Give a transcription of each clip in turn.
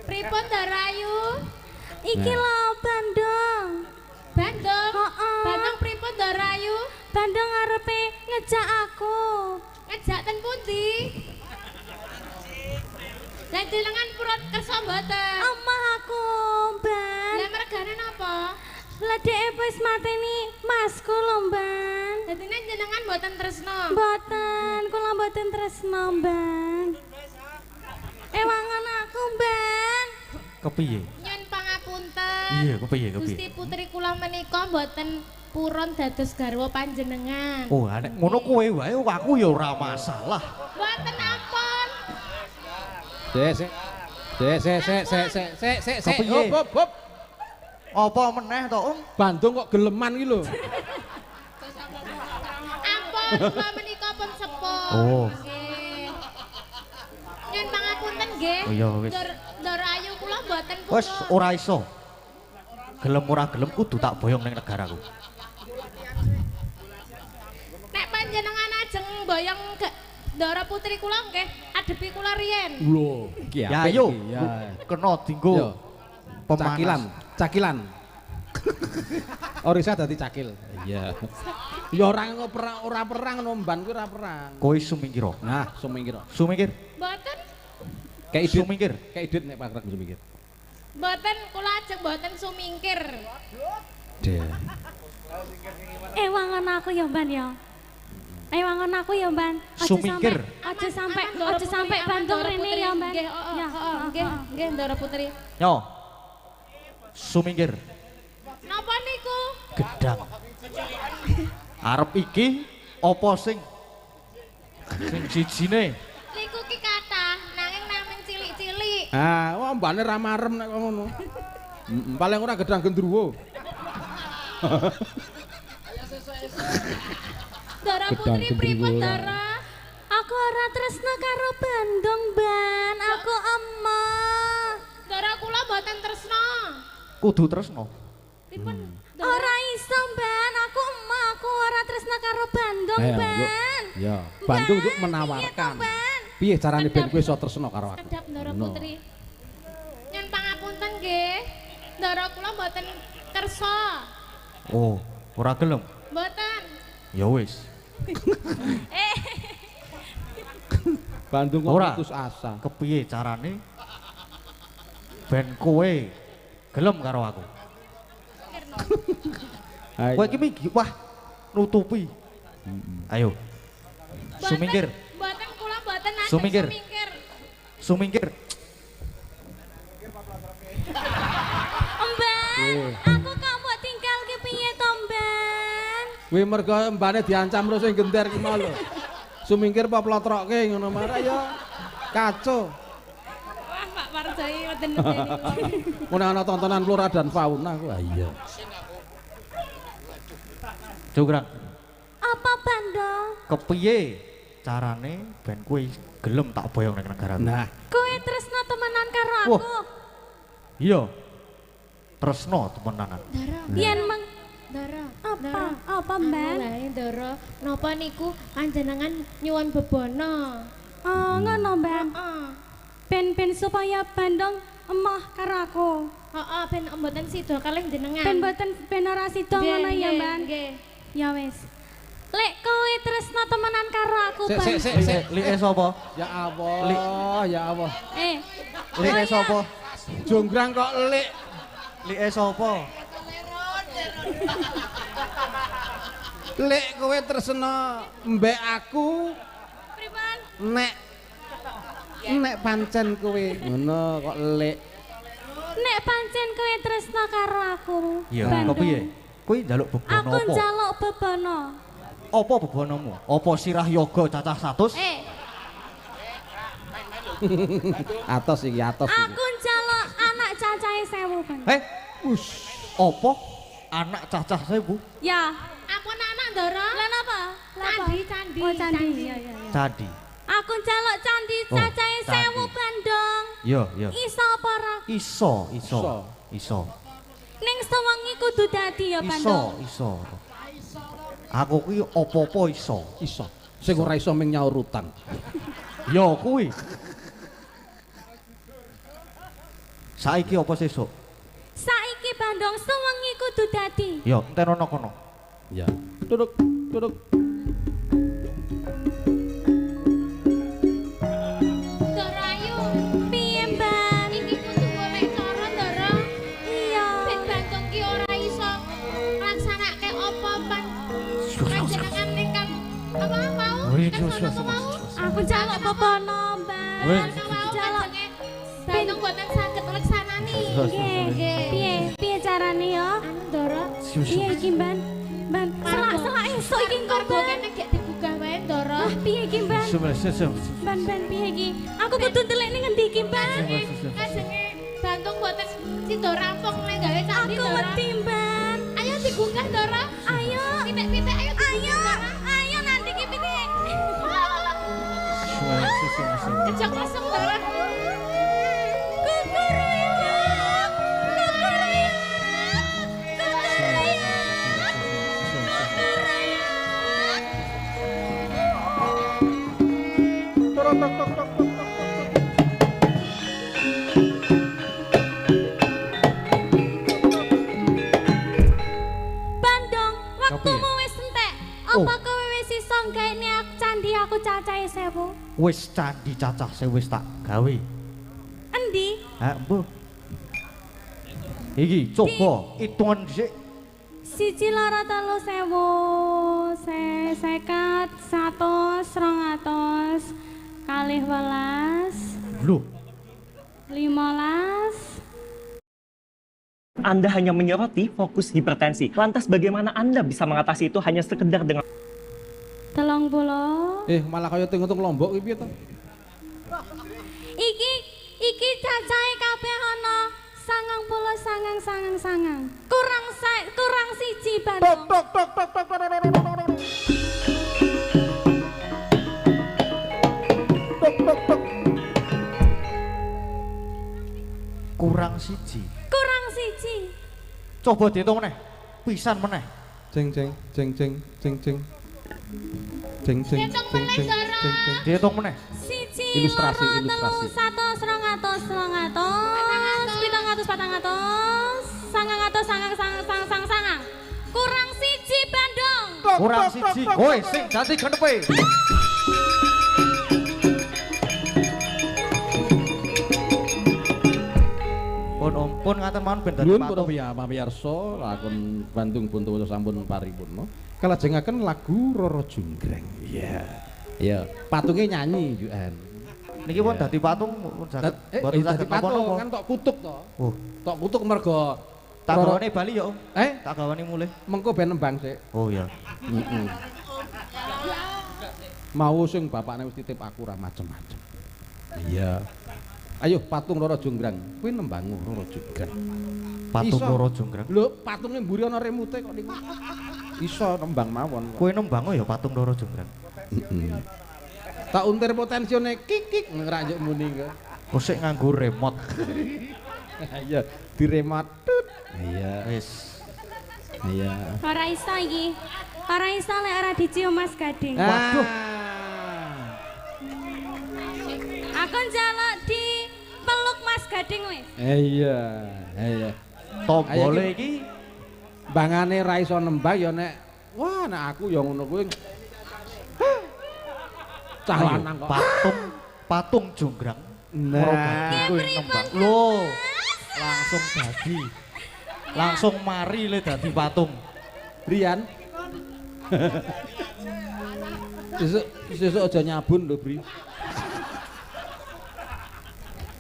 Pripun Darayu? Iki lho Bandung. Bandung? Heeh. Bandung pripun Darayu? Bandung ngarepe ngejak aku. Ngejak ten pundi? Lah jenengan purut kersa mboten? Omah aku, Ban. Lah mergane napa? Lah dhek wis mateni masku lho, Ban. Dadine jenengan mboten tresno. Mboten, kula mboten tresno, Ban. Ewangan aku, Ban. Kepiye? Nyun pangapunten. Iya, kepiye kepiye? Gusti putri kula menika mboten purun dados garwa panjenengan. Oh, nek ngono kowe wae aku ya ora masalah. Mboten ampun. Sik. Kepiye? Hop. Apa meneh to, Om? Bandung kok geleman iki lho. Ampun, kula menika pun sepuh. Oh. Nggih. Nyun pangapunten nggih. Oh iya wis. Darayu kula mboten purun. Wes ora iso. Gelem ora gelem kudu tak boyong ning negaraku. Nek panjenengan ajeng boyong Dara putri kula nggih adepi kula riyen. Lho, iki Ya apik ayo. iki, ya. Kena dinggo. Yo. Cakilan. Orisa dadi cakil. Iya. Ya ora perang nomban kuwi ora perang. Kowe sumingkira. Nah, sumingkir. Sumingkir. Mboten, Kayak idit. Sumingkir. Kayak idit nek pakrek sumingkir. mboten kula ajeng mboten sumingkir. Deh. Ewangan aku ya, Ban ya. Ewangan aku ya, Ban. Sumingkir. Aja sampai Aman, Dara Putri, aman, Bandung Dara rene Putri. ya, Ban. Nggih, heeh, Ya, heeh, nggih, Dara Putri. Yo. Sumingkir. Napa niku? Gedang. Arep iki apa sing jijine? Niku ki kathah, nanging namung cilik-cilik. Ah, wah mbane ra marem nek kok ngono. Paling ora gedang gendruwo. Dara Gedang Putri pripun gendruwo. Dara? Aku ora tresno karo Bandung, Ban. Aku emah. Dara kula mboten tresno. Kudu tresno. Pripun? Dara? Ora iso, Ban. Aku emah, aku ora tresno karo Bandung, Ayo, Ban. Ya, Bandung untuk Ban, menawarkan. piye to, Ban? Piye carane ben kowe iso tresno karo aku? Kedap Dara Ngono. Putri. Nyun pangapunten nggih. Dara kula mboten kersa. Oh, ora gelem. Mboten. Ya wis. Bandung kok Ora. putus asa. Kepiye carane ben kowe gelem karo aku? Ayo. Kowe iki wah nutupi. Ayo. Sumingkir. Mboten kula mboten ajeng Sumingkir. sumingkir. Sumingkir. Mban, aku kok mbok tinggal ki piye to, Mban? Kuwi mergo mbane diancam terus sing genter ki mau lho. Sumingkir apa plotroke ngono marah ya. Kaco. Wah, Pak Parjai mboten medeni. Mun ana tontonan flora dan fauna ku. Ah iya. Jogran. Apa Bandung? Kepiye carane ben kowe gelem tak boyong ning negaraku? Nah, Kowe tresno temenan karo Wah. aku. Iya. Tresno temenanan. Dara, Yen meng Dara. apa? Apa, Mban? Lae Dara, napa niku panjenengan nyuwun bebono? Oh, ngono, Mban. Heeh. Ben supaya Bandung emah karo aku. Heeh, ben mboten sida kalih jenengan. Ben ora sida ngono ya, Mban. Nggih. Ya wis. Lek kowe tresno temenan karo aku, Ban. sik. Like sapa? Ya Allah, ya Allah. Like sapa? Jonggrang kok lik. Like sapa? Lik kowe tresno mbek aku Pripun? nek pancen kowe ngono kok lik. Nek pancen kowe tresno karo aku, Iya, Bandung. kepiye? Kowe njaluk bebono Aku apa? njaluk bebono. Apa bebonomu? Apa sirah yoga cacah 100? Atos iki, atos iki. Aku njaluk anak cacahe 1000, Ban. Apa? Anak cacah 1000? Ya. Ampun anak Dara. Lah napa? Lah apa? Candi. Oh, candi. Iya, iya, iya. Candi. Aku njaluk candi Oh, cacahe candi. 1000, Bandung. Iya, iya. Iso apa ora? Iso. Ning sewengi kudu dadi ya, Iso, Bandung. iso. Aku kuwi apa-apa iso. Iso. Sing ora iso ming nyaur utang. Ya kuwi. Saiki apa sesuk? Saiki Bandung sewengi kudu dadi. Ya, enten ana kono. Ya. Duduk, duduk. Ndara ayu. Piye, Ban? Iki kudu golek cara Ndara. Iya. Ben Bandung ki ora iso nglaksanake apa panjenengan ingkang apa mau? Mau? Aku jaluk bebono, Ban. Jaluk Bandung boten saged nglaksanani. Nggih. Piye carane ya? Anu Ndara. Piye iki, Ban? Ban, selak-selak esuk iki engko, Kargo Ban. kene gek dibuka wae Ndara. Wah, piye iki, Ban? Sesuk. Ban piye iki? Aku kudu ndelik ning endi iki, Ban? Kajenge Bandung boten sida rampung nek gawe candi Aku Ndara. wedi, Ban. Ayo digunggah Ndara. Ayo. Pitik-pitik ayo Ayo, ayo nanti ki pitik. Kejak kosong Ndara. Tok tok tok tok tok. Bandung, waktumu Kepiye? wis entek. Oh. Apa kowe wis iso gaene candi aku cacahe 1000? Wis candi cacah sing wis tak gawe. Endi? Ha, mbuh. Iki coba hitungan dhisik. 1 loro 3 1000 50 100 200 kalih 12 Lho, 15 Anda hanya menyoroti fokus hipertensi. Lantas bagaimana Anda bisa mengatasi itu hanya sekedar dengan 30 Malah kaya ting-ting Lombok iki piye to? Iki cacahe kabeh ana 90 kurang siji Bandung. Tok tok tok tok tok tok tok tok. Tok tok tok. kurang siji. Kurang siji. Coba diitung meneh. Pisan meneh. Jeng jeng jeng jeng jeng jeng. Jeng jeng Hitung jeng meneh, jeng Zara. jeng jeng. Diitung meneh. Siji Ilustrasi, loro ilustrasi. telu 100 200 300 700 400 sangang kurang siji Bandung. Kurang siji. Woi, sing ganti genepe. Pun ngaten mawon ben dadi Nuwun para patung. pamirsa, lakon Bandung Bontowoso sampun paripurna. Kalajengaken lagu Roro Jonggrang. Iya. Iya, patungnya nyanyi jukan. Niki pun dadi patung saged boten Dadi saged patung napa-napa. kan tok kutuk to. Oh, Tok kutuk mergo tak Roro- gawane Bali ya, Om. Tak gawane mulih. mengko ben nembang sik. Oh ya. Heeh. Mau sing bapakne wis titip aku ora macem-macem. Iya. Ayo patung Roro Jonggrang. Kuwi nembang Roro Jonggrang. Patung Iso. Roro Jonggrang. Lho, patunge mburi ana remute kok niku. Iso nembang mawon. Kowe nembang ya patung Roro Jonggrang. Heeh. Tak untir potensione kik ngeranjuk muni ke. Kok sik nganggo remote. Iya, di remote. Tut. Iya. Wis. Iya. Ora iso iki. Ora iso lek ora dicium Mas Gading. Waduh. Aku njaluk di peluk Mas Gading wis. Iya, iya. Tombole iki Bangane ra iso nembang ya nek wah nek aku ya ngono kuwi. Cah ayo, lanang kok. patung Jonggrang. Nah. Ora dadi kowe nembang. Loh. Langsung dadi. Langsung mari le dadi patung. Brian. Sesuk aja nyabun lho, Bri.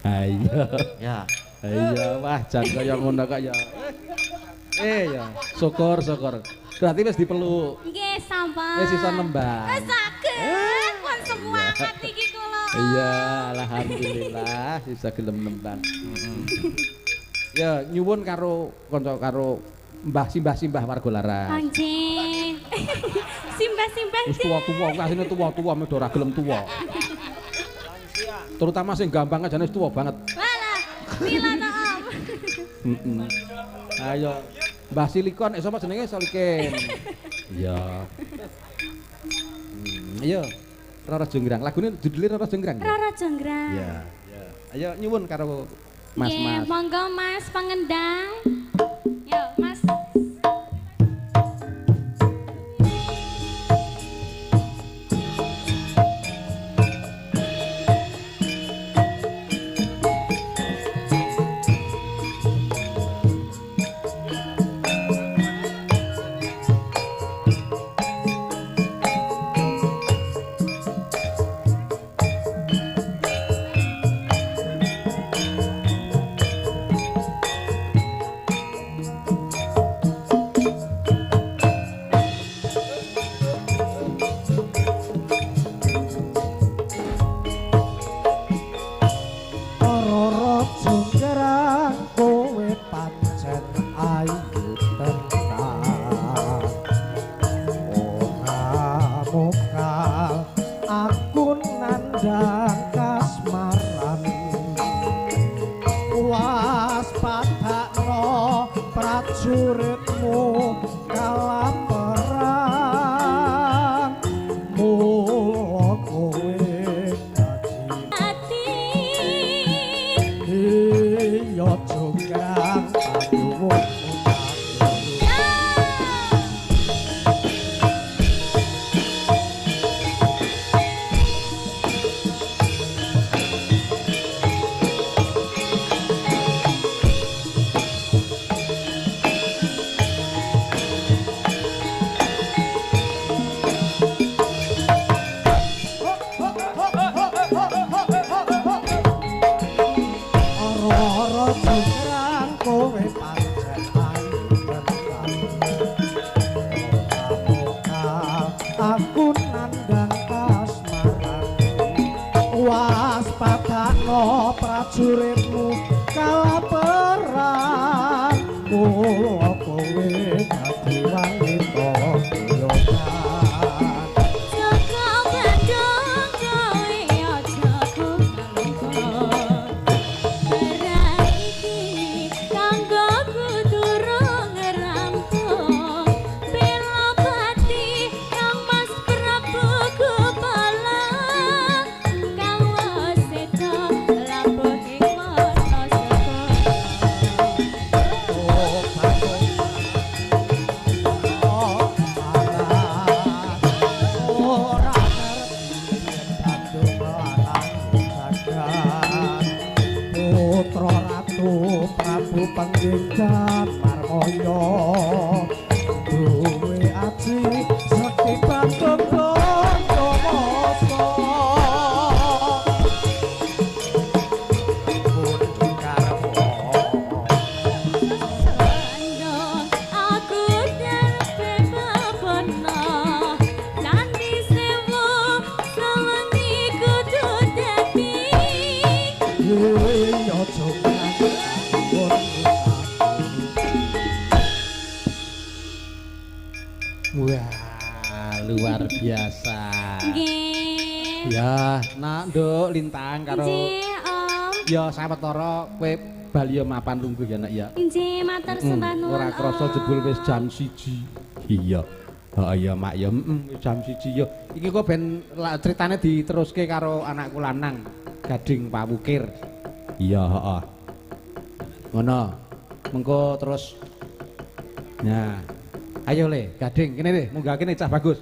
Ayo. Ya. Iya, wah jan kaya ngono kok ya. Ya, syukur. Berarti wis dipeluk. Nggih, sampun. Wis iso nembang. Wis saged. Pun semangat iki kula. Iya, alhamdulillah bisa gelem nembang. Ya, nyuwun karo kanca karo mbah-simbah warga laras. Anjing. Simbah-simbah. Wis tuwa-tuwa, asline tuwa-tuwa medo ora gelem tuwa. Terutama sing gampang jane wis tuwa banget. Walah, mila ta Om. Heeh. Ayo, Mbah Silikon, sapa jenenge Solikin? Iya. Ayo, Roro Jonggrang. Lagune judule Roro Jonggrang. Roro Jonggrang. Iya. Ayo nyuwun karo Mas, Nggih, Mas. monggo Mas pengendang. Yo, Mas. Roro jungkerang kowe pancen ayu tenan ora mokal aku nandang kasmaran waspadakno prajuritmu kalaparan mula kowe yo jonggrang panyuwun Roro jonggrang kowe pancen ayu tenan aku nandang kasmaran waspadakno prajuritmu kalaparan mula kowe dadi wanita piyogan Joko bandung kowe aja kumalungkon. Barang iki kanggo kudu durung rampung. Bela pati kang Mas Prabu Gupalang. Kang waseda lampuh ing mata Putra Ratu Prabu Pangginggan Marmaya duwe aji sekti Bandung Bronjomasa Budi Karmo Sandong aku dalem bebabono Candi Sewu sewengi kudu dadi yo jonggrang Wah, luar biasa. Nggih. Ya, nak nduk lintang karo Nggih, Om. ya sawetara kowe bali ya mapan lungguh ya nak ya. Nggih, matur sembah nuwun. Ora krasa jebul wis jam 1. Iya. Heeh ya mak ya, wis jam 1 ya. Iki kok ben critane diteruske karo anakku lanang, Gading Pawukir. Iya, heeh. Ngono. Mengko terus nah, ayo le, Gading kene le, munggah kene cah bagus.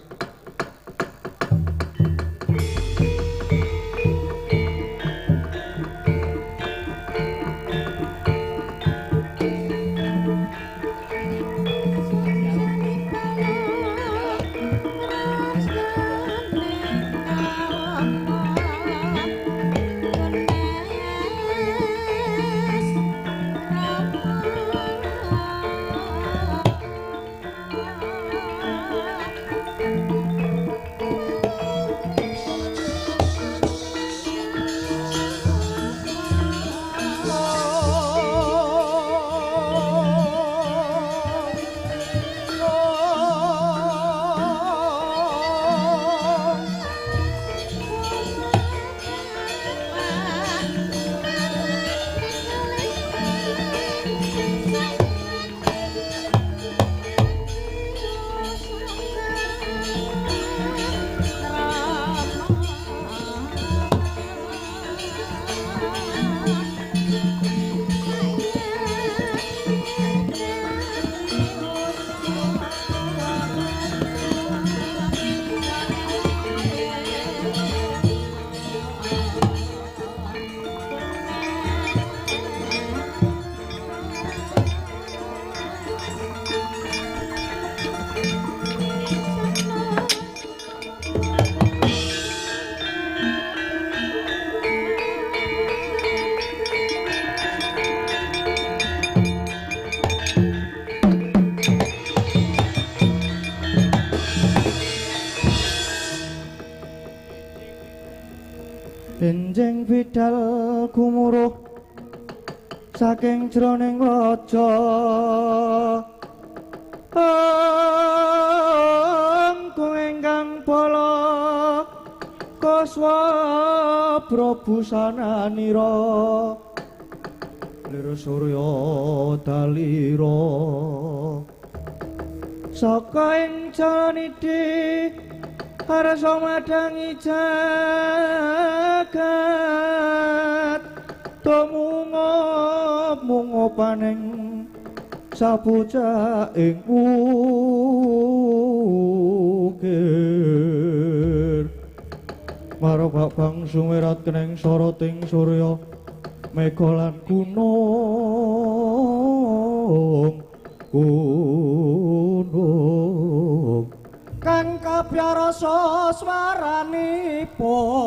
medal gumuruh saking jroning raja angkung ingkang bala kaswabra busananira lir surya dalira saka ing janidi arsa madangi jagat tumungop-mungopaning sapucak ing ukir marobak bang sumerat keneng soroting surya mega lan gunung kang kabyarasa swaranipun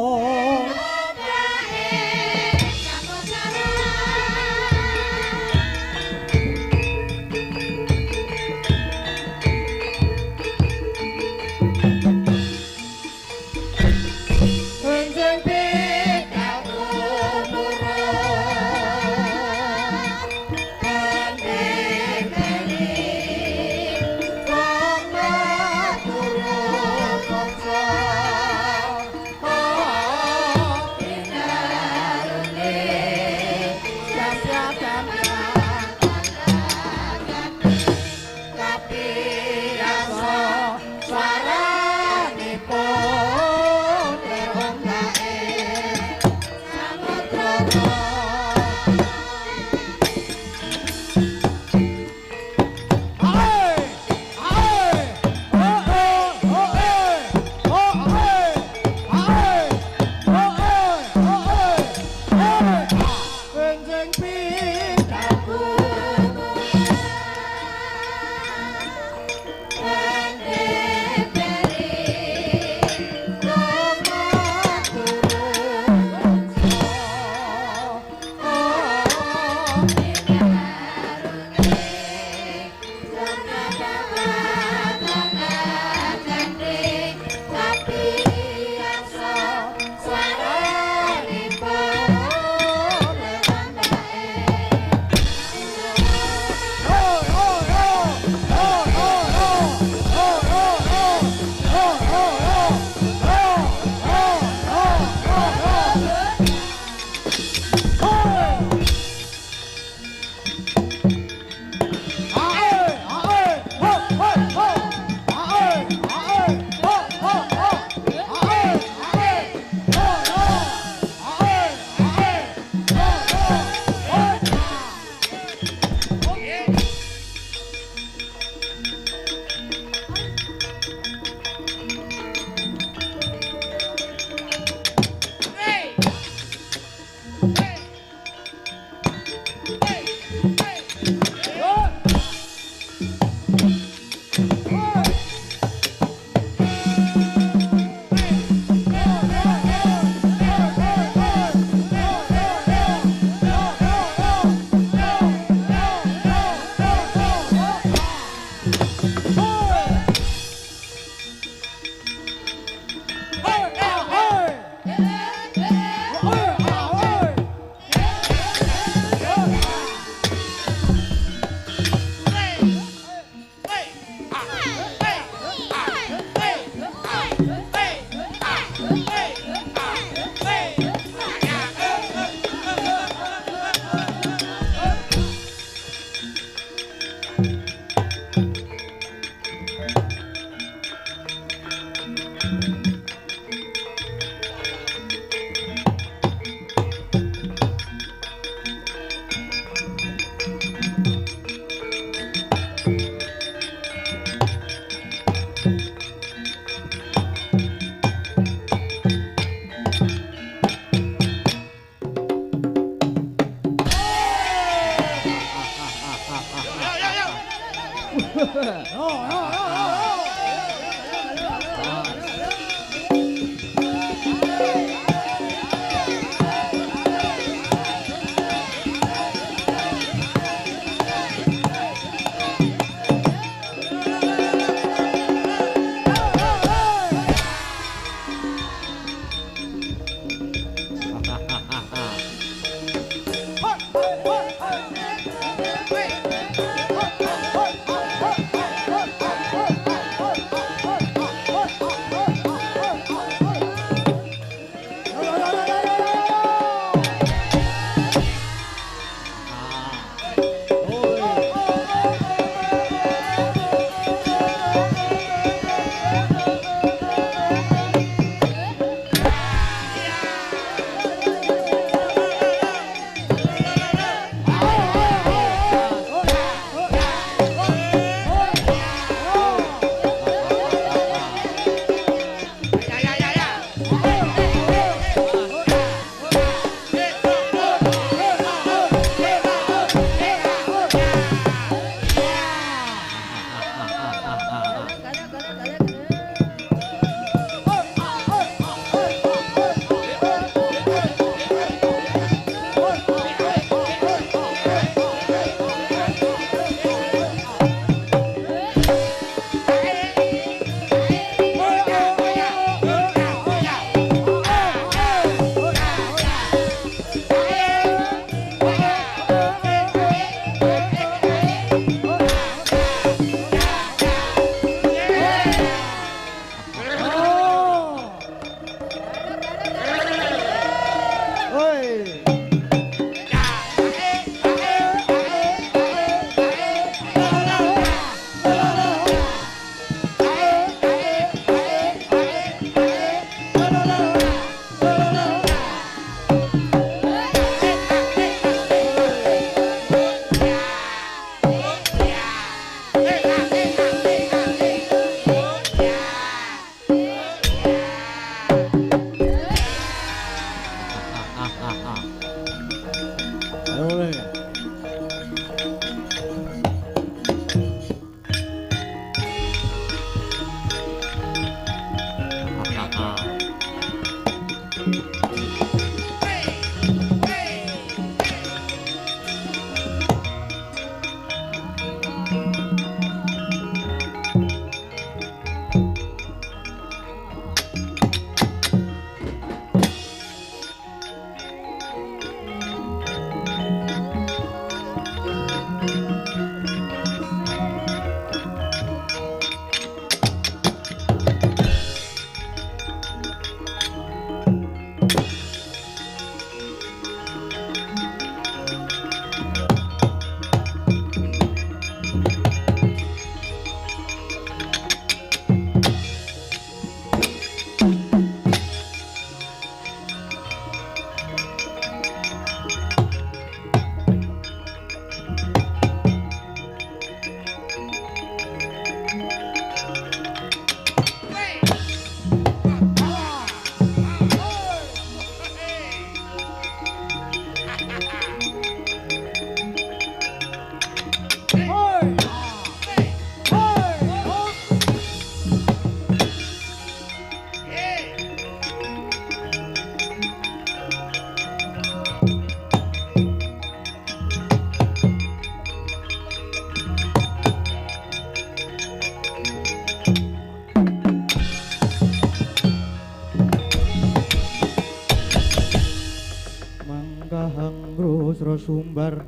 Candra Sumbar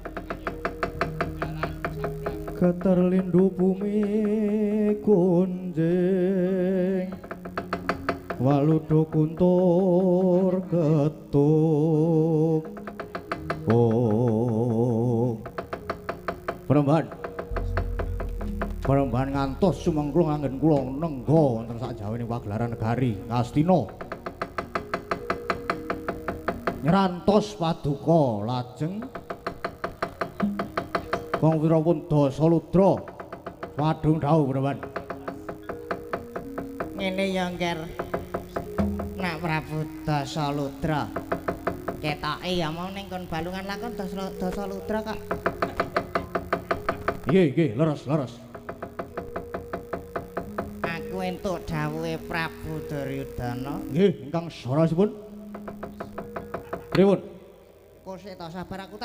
keterlindu bumi kunjing waludo kuntur ketuk oh Perembahan ngantos sumengklung anggen kula nengga wonten sak jawane pagelaran negari Ngastina nyrantos paduka lajeng Wong Wirawun Dasaludra wadung dawuh Perembahan ngene ya Ngger Nak Prabu Dasaludra ketoke ya mau ning kon balungan lakon Dasaludra kok nggih leres aku entuk dawuhe Prabu Duryudana nggih ingkang sarasipun pripun kok sik ta sabar aku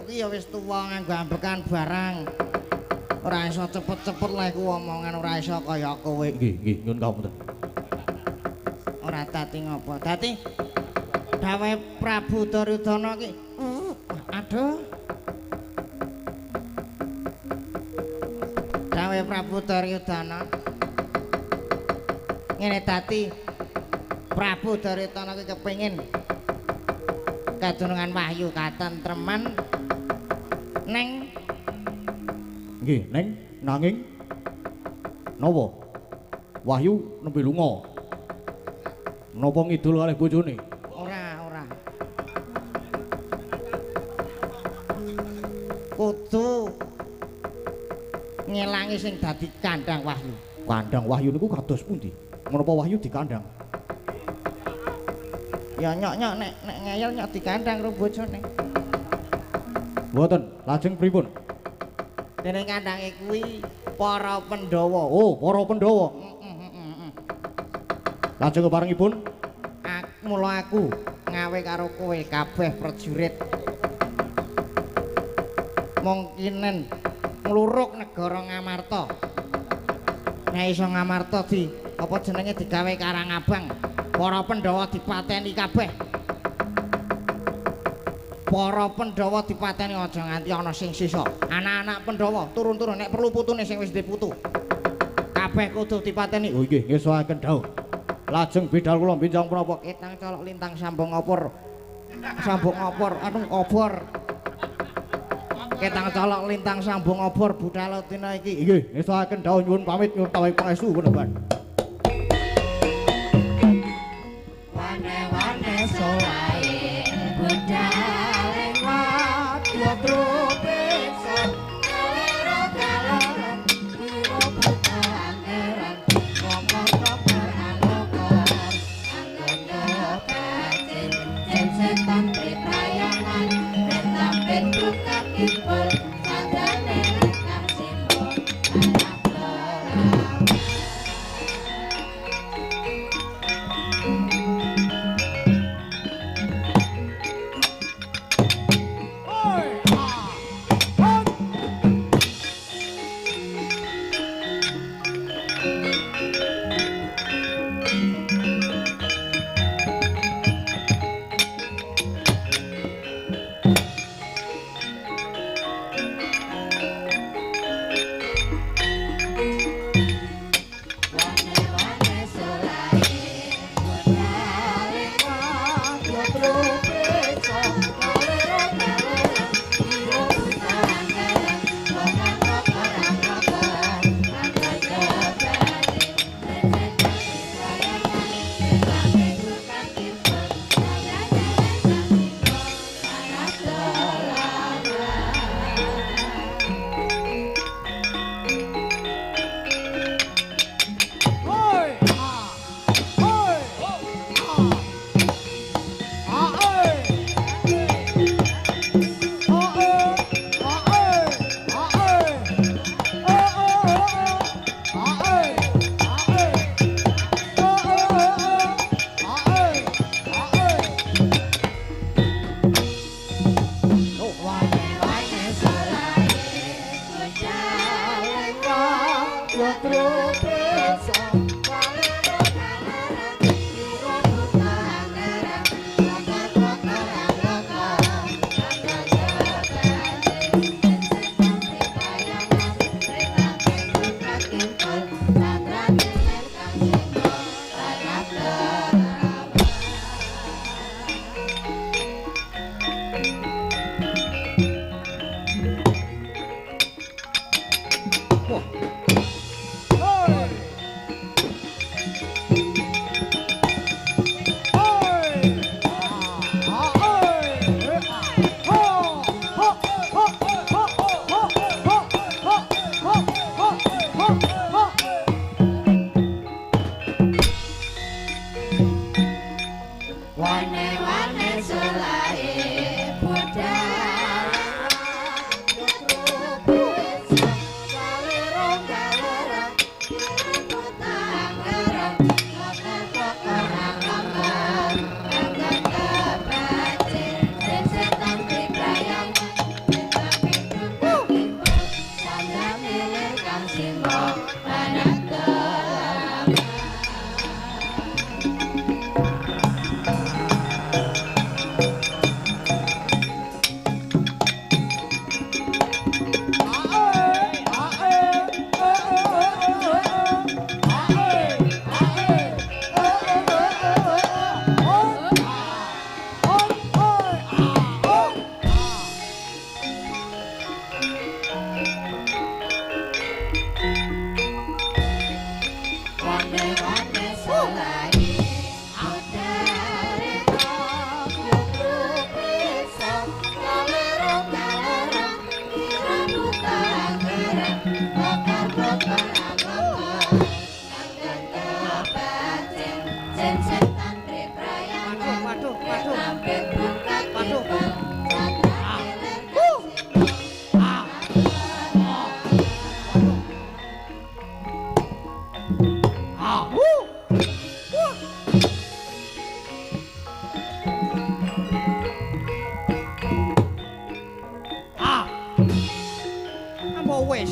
ki ya wis tuwa nganggo ambekan barang ora iso cepet-cepet lek ku omongan ora iso kaya kowe nggih nyuwun kapunten ora dadi ngopo dadi dawuhe Prabu Duryudana ki aduh dawuhe Prabu Duryudana ngene dadi Prabu Duryudana ki kepengin kadunungan wahyu katentreman neng nggih nanging napa wahyu nembe lunga napa ngidul kalih bojone ora kudu ngelangi sing dadi kandhang wahyu niku kados pundi menapa wahyu dikandhang ya nyok nek ngeyel nyok dikandhang karo bojone mboten lajeng pripun dene kandhange kuwi para Pandhawa oh para Pandhawa lajeng keparengipun mula aku ngawe karo kowe kabeh prajurit mungkinen ngluruk negara Ngamarta nek iso Ngamarta di apa jenenge digawe Karangabang para Pandhawa dipateni kabeh para Pandhawa dipateni aja nganti ana sing sisa anak-anak Pandhawa turun-turun nek perlu putune sing wis duwe putu kabeh kudu dipateni oh nggih ngesoaken dawuh lajeng bidal kula benjang punapa ketang colok lintang sambung opor anu obor ketang colok lintang sambung obor budhal dina iki nggih ngesoaken dawuh nyuwun pamit nyuwun tawahi pangestu Peneban wane-wane solae budal ing wadya tropesa kalero-kalero piro pangeran ngomong-ngomong alokor anggono pacin setan priprayangan retampet buka kipul sadane rekam simbol anak lorang wis.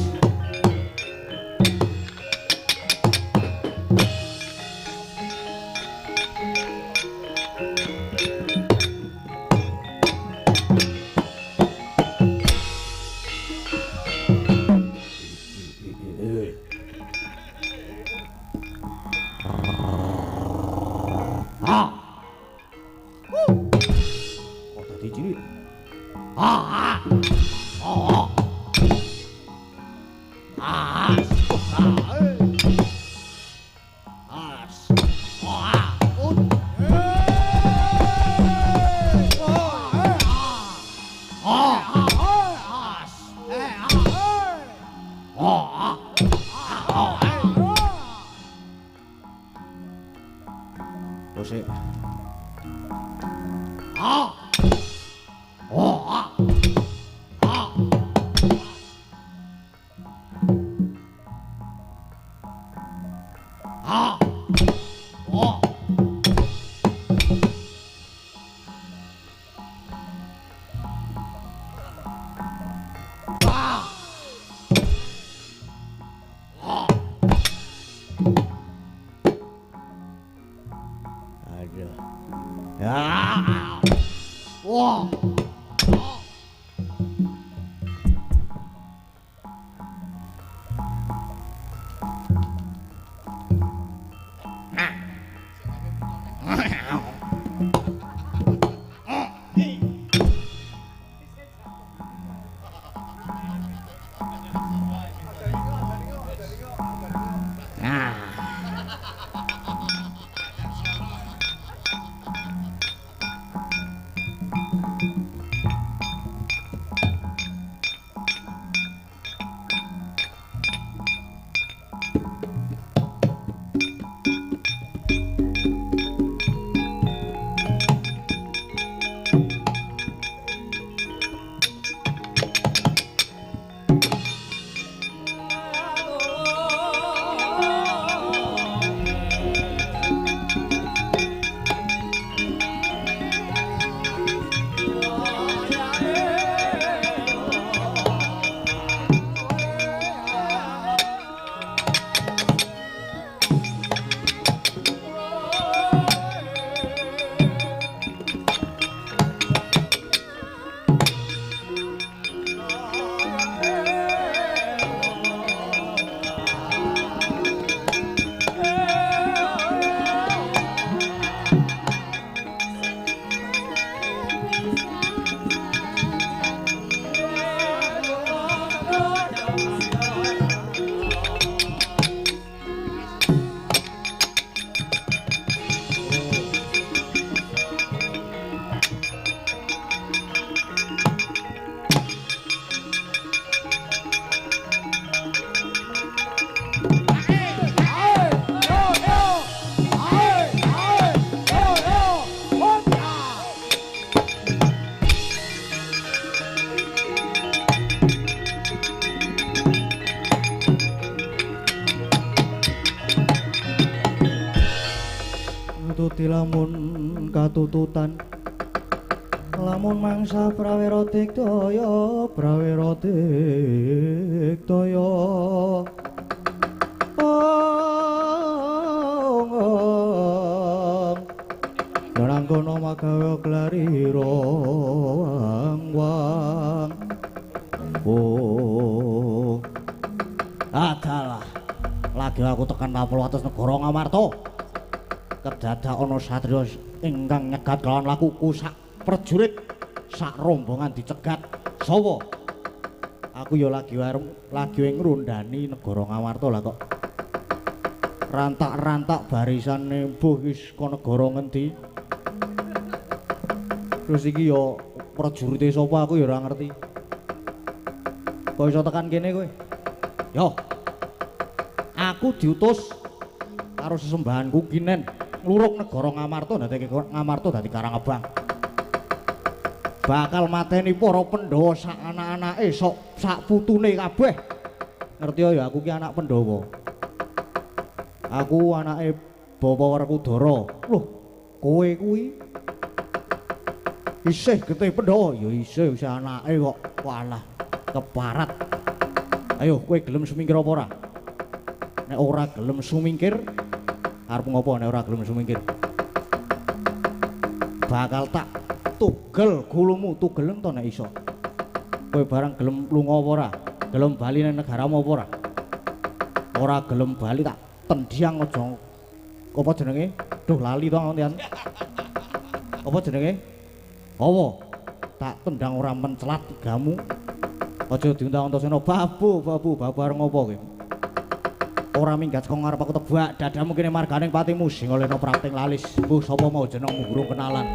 Lamun katututan lamun mangsa prawira dikdaya Narangkono magawe klarira wang adalah lagi aku tekan tapel atas negara Ngamarta kedadak ana satriya ingkang nyegat kelawan lakuku sak prajurit sak rombongan dicegat sawa aku ya lagi ngrondani negara Ngamarta lah kok rantak-rantak barisane mbuh wis ka negara ngendi terus iki ya prajurite sapa aku ya ora ngerti kok iso tekan kene kowe yo aku diutus karo sesembahanku kinen ngluruk negara Ngamarta dadi Karangabang. Bakal mateni para Pandhawa sak anak-anake sak putune kabeh. Ngerti ya aku ki anak Pandhawa. Aku anake Bapa Werkudara. Loh, kowe kuwi isih getih Pandhawa? Ya isih anake kok. Walah, keparat. Ayo, kowe gelem sumingkir apa ora? Nek ora gelem sumingkir, arep ngopo nek ora gelem sumingkir? Bakal tak tugel gulumu, tugelen to nek iso. Kowe barang gelem lunga apa ora? Gelem bali nang negaramu apa ora? Ora gelem bali tak tendiang aja. Apa jenenge? Duh lali to ngontian. Apa jenenge? Apa? Tak tendang ora mencelat tigamu. Aja diundang Antasena babu arep ngopo kowe? Ora minggat saka ngarep aku tebak dadamu kene marganing patimu sing olehno prating lalis. Mbuh sapa mau jenengmu burung kenalan.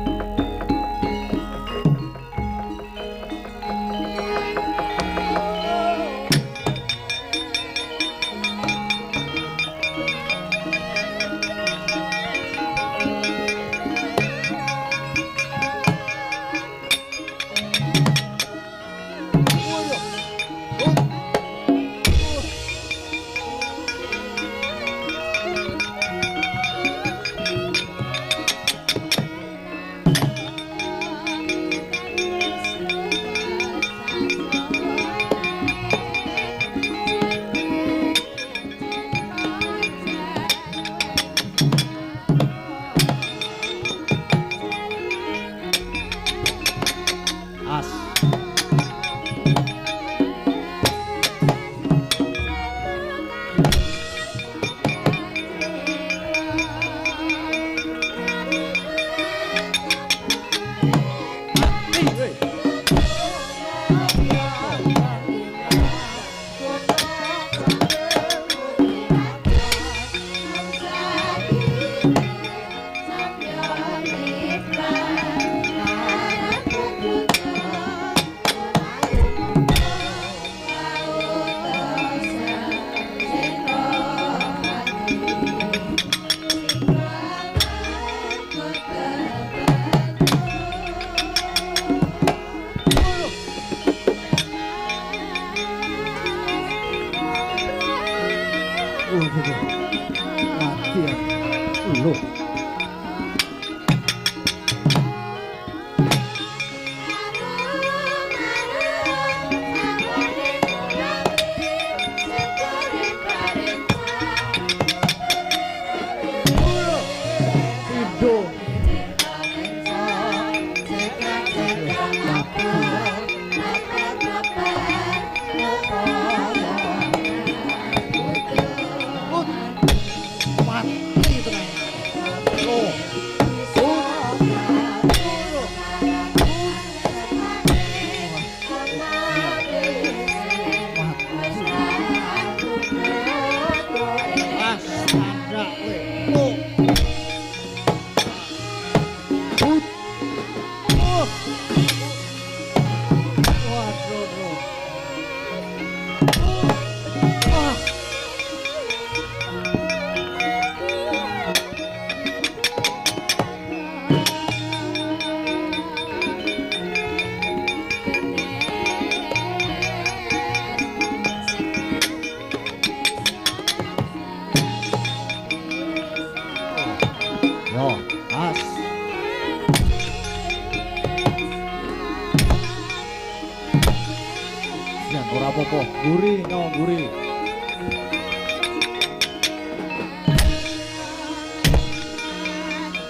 Guri.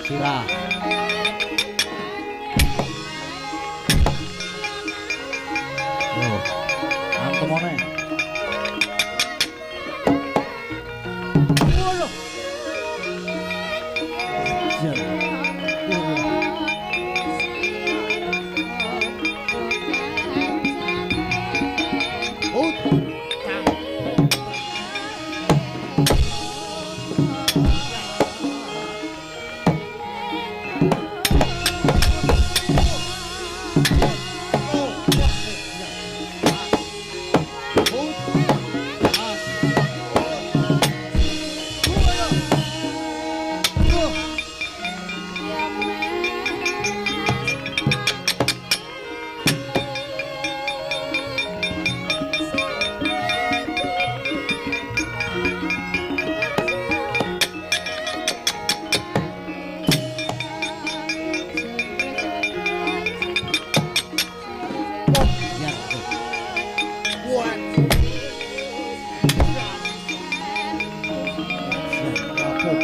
Sirah. Oh, antemone. Waduh.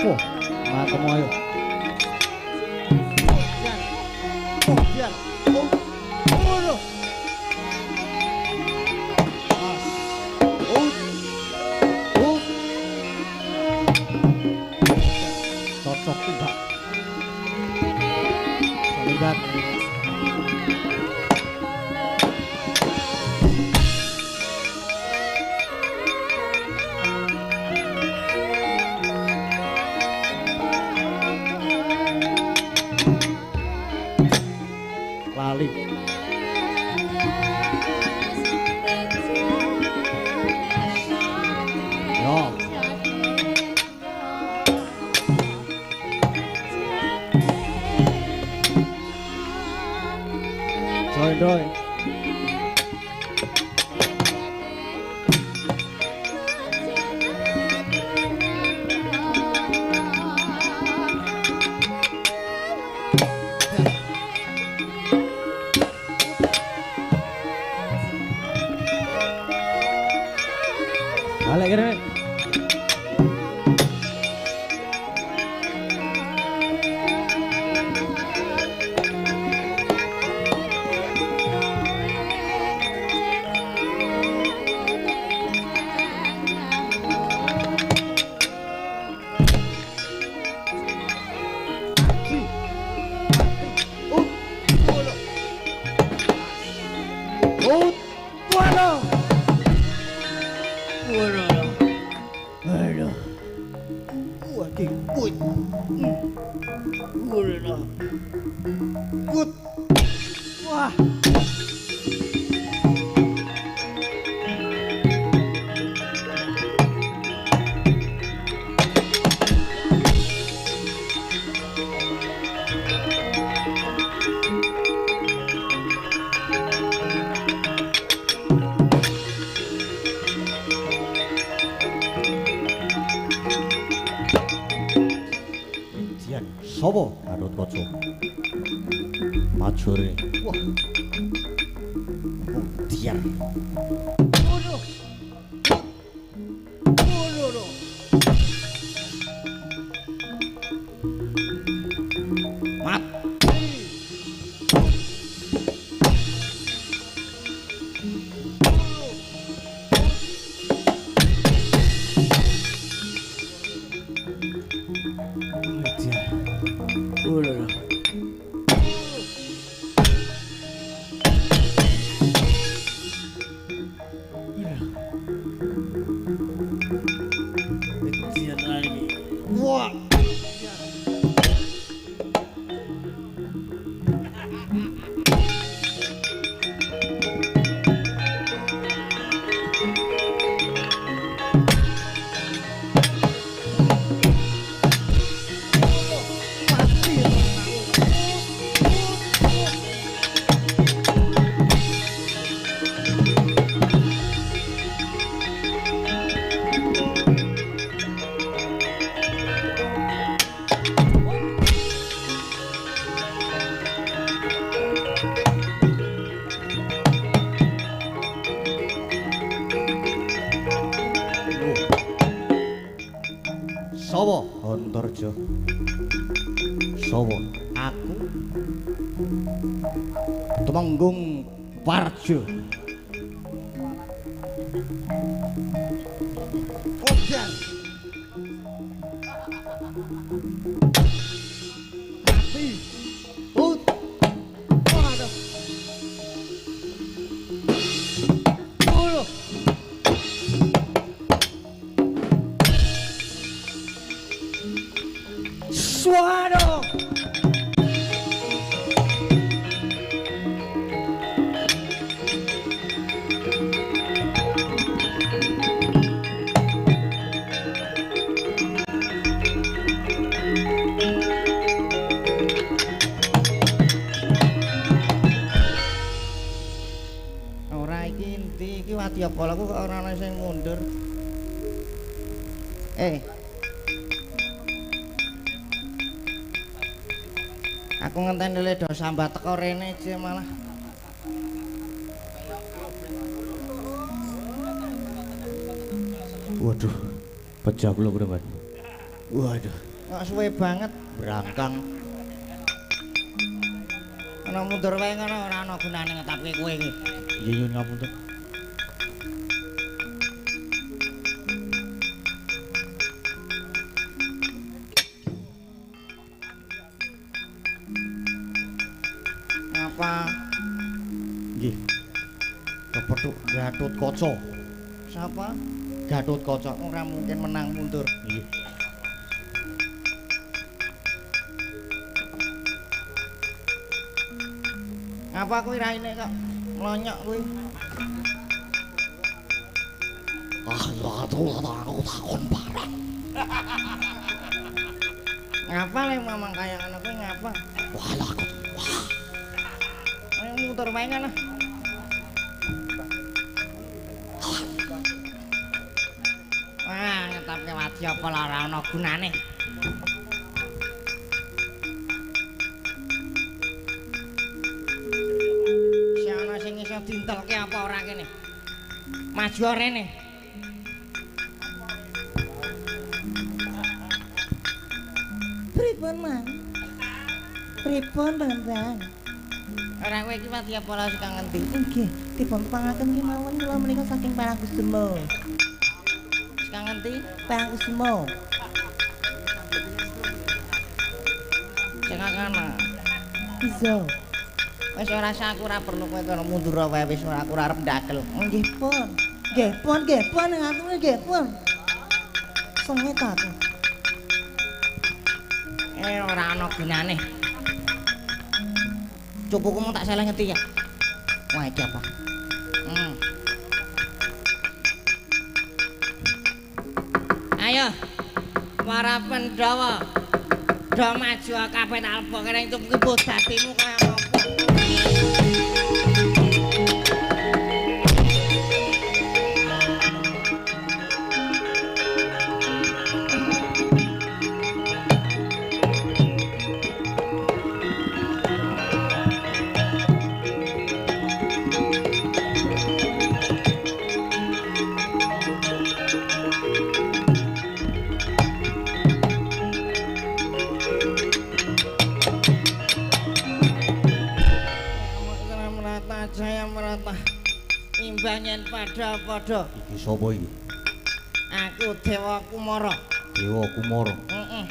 Wah, mantap ayo. Biar. Oh. Oh. Cocok tidak. Lihat. Lali. Yo. Doi. Balik kira. Wah. Sopo Garut Kaca majore wah diar waduh mat Wah. Sopo Antarja? Sopo? Aku Temenggung Parjo. Ojan. Tapi Ut. Waduh. Uluh. Suara. Ora iki wadyabala ku kok ora ana sing mundur. Aku ngenteni le do sambat teko rene aja malah. Waduh, pecah kula, Bro. Waduh. Kok suwe banget. Brangkang. Ana mundur wae ngono ora ana gunane ngetapke kowe iki. Iya nyuwun ngapunten. Ngapa? Nggih. Kepethuk Gatotkaca. Sapa? Gatotkaca. Ora mungkin menang mundur. Nggih. Apa kuwi raine kok mlonyok kuwi? Ah, ya aku takon barang. Ngapa le mamang kaya ngono kuwi ngapa? Walah aku. Ayo muter wae ngono. Wah, ngetapke wadi apa ora ana gunane. Si ana sing iso dintelke apa ora kene? Maju rene. Pripun, Mang? Pripun, Bambang? Ora kowe iki wadi apa ora sing ngendi? Nggih, dipun pangaken kemawon kula menika saking Parangkusuma. Sing ngendi? Parangkusuma. Sing kana. Bisa. Wis ora usah aku ora perlu kowe kono mundur wae wis ora aku arep ndakel. Nggih, pun. Nggih, pun, nggih, pun ngatur nggih, pun. Sengit aku. Ora ana gunane. Cupuku tak salah ngerti ya. Wah, iki apa? Ayo. Para Pandhawa. Do maju kabeh alpa kene cupuke bodatimu kaya apa? Jaya merata imbang yen padha-padha. Iki sapa iki? Aku Dewa Kumara. Dewa Kumara. Heeh.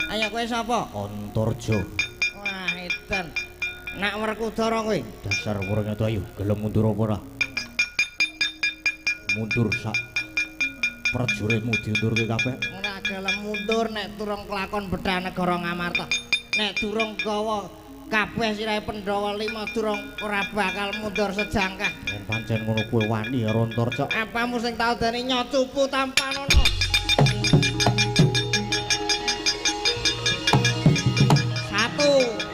Ayo kowe sapa? Antarja. Wah, edan. Nak Werkudara kowe. Dasar urang itu ayo gelem mundur apa ora? Mundur sak prajuritmu diundurke kabeh. Ora gelem mundur nek durung kelakon bedhah negara Ngamarta. Nek durung gawa kabeh sirahe Pandhawa 5 durung ora bakal mundur sejangkah. Yen pancen ngono kowe wani karo Antarja. Apamu sing tau dene nyocupu tanpa nono. Satu.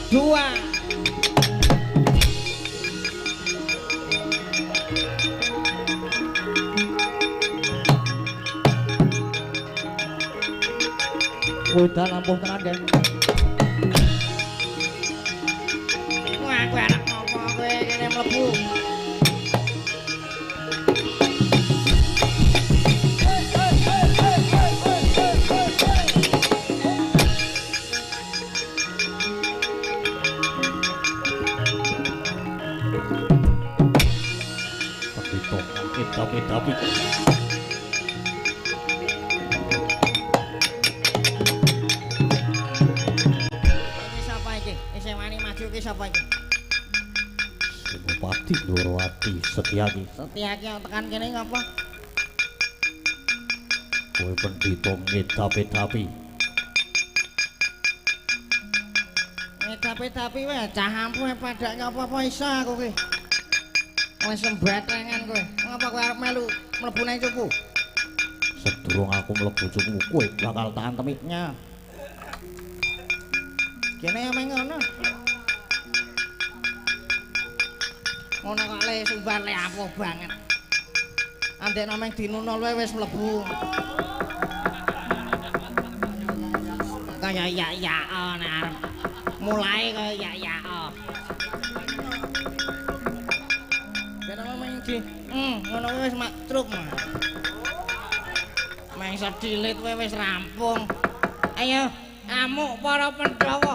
Dua. Udan ampuh tenan, Den. Wah, kowe arep ngopo kowe kene mlebu. Tapi Iki sapa iki? Isih wani maju iki sapa iki? Senopati Ndorowati Setyaki. Setyaki tekan kene ngapa? Kowe pendhita ngedapi-dapi. Ngedapi-dapi wae cah ampuh padha ngapa-apa iso aku ki. Wis sembetrengan kowe. Ngapa kowe arep melu mlebu nang cupu? Sedurung aku mlebu cukup kowe bakal tak antemi. Nya. Kene ameng ngono. Ngono kok le sumbar le apuh banget. Andek ameng dinunul wae wis mlebu. kaya ya nek arep mulai kaya ya. Ben ngomong iki. Ngono wis matruk. Mangsa dilit wis rampung. Ayo, amuk para Pandhawa.